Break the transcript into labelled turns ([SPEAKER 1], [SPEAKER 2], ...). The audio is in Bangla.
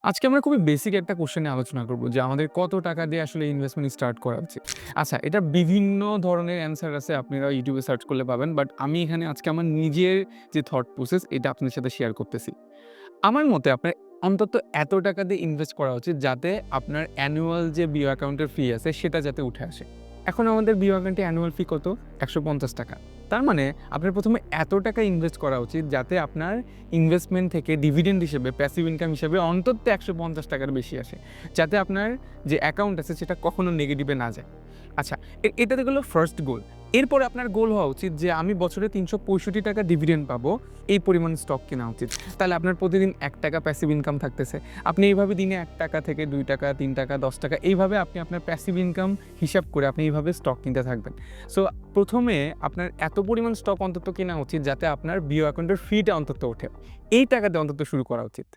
[SPEAKER 1] আজকে আমরা খুবই বেসিক একটা কোশ্চেন নিয়ে আলোচনা করব যে আমাদের কত টাকা দিয়ে আসলে ইনভেস্টমেন্ট স্টার্ট করা উচিত। আচ্ছা, এটার বিভিন্ন ধরনের অ্যান্সার আছে, আপনারা ইউটিউবে সার্চ করলে পাবেন। বাট আমি এখানে আজকে আমার নিজের যে থট প্রসেস এটা আপনাদের সাথে শেয়ার করতেছি। আমার মতে আপনার অন্তত এত টাকা দিয়ে ইনভেস্ট করা উচিত যাতে আপনার অ্যানুয়াল যে বিও অ্যাকাউন্টের ফি আছে সেটা যাতে উঠে আসে। এখন আমাদের বিও অ্যাকাউন্টে অ্যানুয়াল ফি কত? ৳১৫০। তার মানে আপনার ১ম এ এত টাকা ইনভেস্ট করা উচিত যাতে আপনার ইনভেস্টমেন্ট থেকে ডিভিডেন্ড হিসেবে, প্যাসিভ ইনকাম হিসেবে অন্তত ৳১৫০ বেশি আসে। যাতে আপনার যে অ্যাকাউন্ট আছে সেটা কখনো নেগেটিভে না যায়। আচ্ছা, এটাতে গেল ফার্স্ট গোল। এরপরে আপনার গোল হওয়া উচিত যে আমি বছরে ৳৩৬৫ ডিভিডেন্ড পাবো, এই পরিমাণ স্টক কেনা উচিত। তাহলে আপনার প্রতিদিন ৳১ প্যাসিভ ইনকাম থাকতেছে। আপনি এইভাবে দিনে ৳১ থেকে ৳২, ৳৩, ৳১০ এইভাবে আপনি আপনার প্যাসিভ ইনকাম হিসাব করে আপনি এইভাবে স্টক কিনতে থাকবেন। সো ১ম এ আপনার এত পরিমাণ স্টক অন্তত কেনা উচিত যাতে আপনার বিও অ্যাকাউন্টের ফিটা অন্তত ওঠে। এই টাকা দিয়ে অন্তত শুরু করা উচিত।